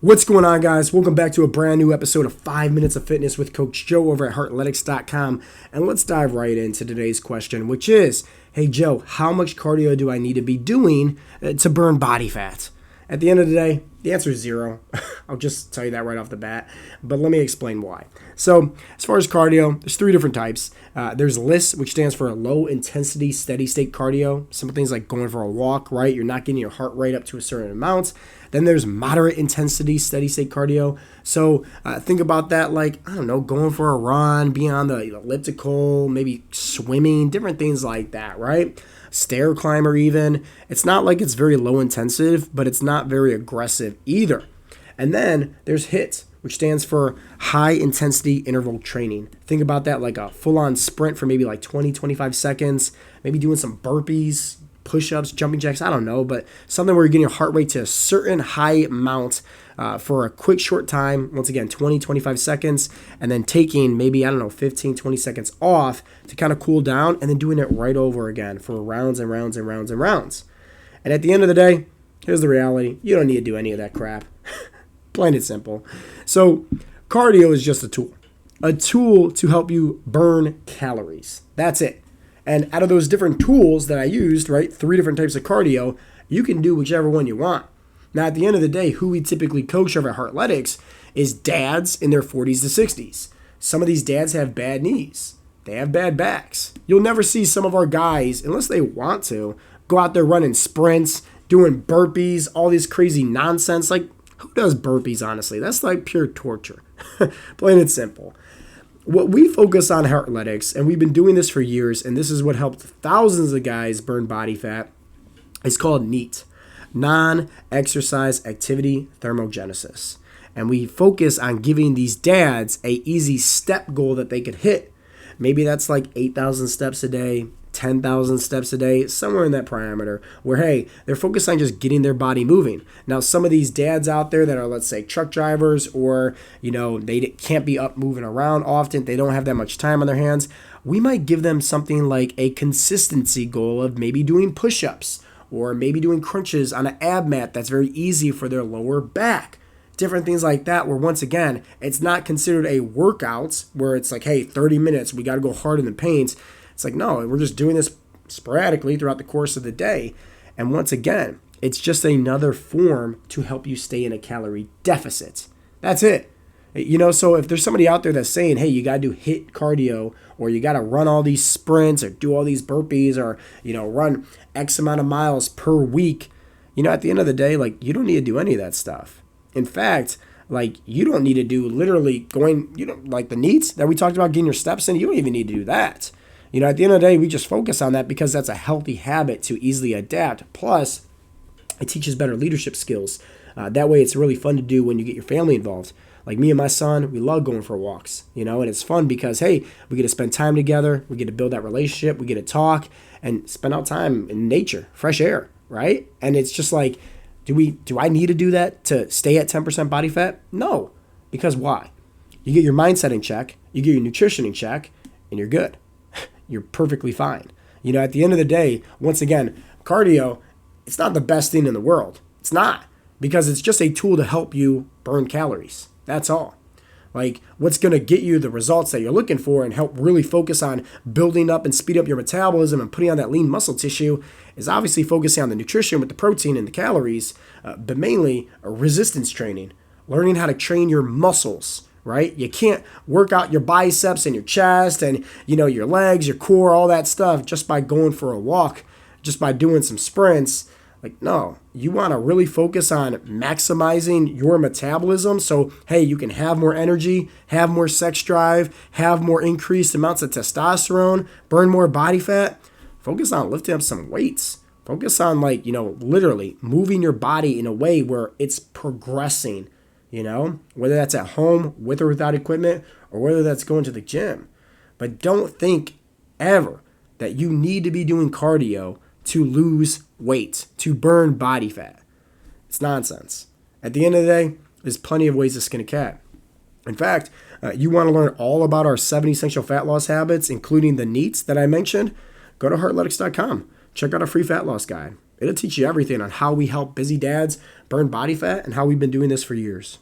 What's going on, guys? Welcome back to a brand new episode of 5 Minutes of Fitness with Coach Joe over at Heartletics.com. And let's dive right into today's question, which is, hey Joe, how much cardio do I need to be doing to burn body fat? At the end of the day, the answer is zero. I'll just tell you that right off the bat, but let me explain why. So as far as cardio, there's three different types. There's LISS, which stands for low intensity steady state cardio. Some things like going for a walk, right? You're not getting your heart rate up to a certain amount. Then there's moderate intensity steady state cardio. So think about that like, I don't know, going for a run, being on the elliptical, maybe swimming, different things like that, right? Stair climber even. It's not like it's very low intensive, but it's not very aggressive either. And then there's HIIT, which stands for high intensity interval training. Think about that like a full-on sprint for maybe like 20, 25 seconds, maybe doing some burpees, push-ups, jumping jacks, I don't know, but something where you're getting your heart rate to a certain high amount for a quick short time, once again, 20, 25 seconds, and then taking maybe, 15, 20 seconds off to kind of cool down, and then doing it right over again for rounds and rounds and rounds and rounds. And at the end of the day, here's the reality. You don't need to do any of that crap. Plain and simple. So cardio is just a tool to help you burn calories. That's it. And out of those different tools that I used, right, 3 different types of cardio, you can do whichever one you want. Now, at the end of the day, who we typically coach over at Heartletics is dads in their 40s to 60s. Some of these dads have bad knees. They have bad backs. You'll never see some of our guys, unless they want to, go out there running sprints, doing burpees, all this crazy nonsense. Like, who does burpees, honestly? That's like pure torture. Plain and simple. What we focus on at Heartletics, and we've been doing this for years, and this is what helped thousands of guys burn body fat, is called NEAT, non-exercise activity thermogenesis. And we focus on giving these dads a easy step goal that they could hit. Maybe that's like 8,000 steps a day, 10,000 steps a day, somewhere in that parameter where, hey, they're focused on just getting their body moving. Now, some of these dads out there that are, let's say, truck drivers or, they can't be up moving around often, they don't have that much time on their hands, we might give them something like a consistency goal of maybe doing push-ups or maybe doing crunches on an ab mat that's very easy for their lower back. Different things like that where, once again, it's not considered a workout where it's like, hey, 30 minutes, we got to go hard in the paint. It's like, no, we're just doing this sporadically throughout the course of the day. And once again, it's just another form to help you stay in a calorie deficit. That's it. So if there's somebody out there that's saying, hey, you got to do HIIT cardio, or you got to run all these sprints or do all these burpees or, run X amount of miles per week, at the end of the day, like, you don't need to do any of that stuff. In fact, like, you don't need to do literally going, like the NEATs that we talked about, getting your steps in, you don't even need to do that. At the end of the day, we just focus on that because that's a healthy habit to easily adapt. Plus, it teaches better leadership skills. That way, it's really fun to do when you get your family involved. Like me and my son, we love going for walks, and it's fun because, hey, we get to spend time together. We get to build that relationship. We get to talk and spend out time in nature, fresh air, right? And it's just like, do I need to do that to stay at 10% body fat? No, because why? You get your mindset in check, you get your nutrition in check, and you're good. You're perfectly fine. At the end of the day, once again, cardio, it's not the best thing in the world. It's not, because it's just a tool to help you burn calories. That's all. Like, what's going to get you the results that you're looking for and help really focus on building up and speed up your metabolism and putting on that lean muscle tissue is obviously focusing on the nutrition with the protein and the calories, but mainly resistance training, learning how to train your muscles. Right? You can't work out your biceps and your chest and, your legs, your core, all that stuff just by going for a walk, just by doing some sprints. Like, no, you want to really focus on maximizing your metabolism. So, hey, you can have more energy, have more sex drive, have more increased amounts of testosterone, burn more body fat. Focus on lifting up some weights. Focus on, literally moving your body in a way where it's progressing. Whether that's at home with or without equipment, or whether that's going to the gym. But don't think ever that you need to be doing cardio to lose weight, to burn body fat. It's nonsense. At the end of the day, there's plenty of ways to skin a cat. In fact, you want to learn all about our 7 essential fat loss habits, including the NEATs that I mentioned, go to heartletics.com. Check out our free fat loss guide. It'll teach you everything on how we help busy dads burn body fat and how we've been doing this for years.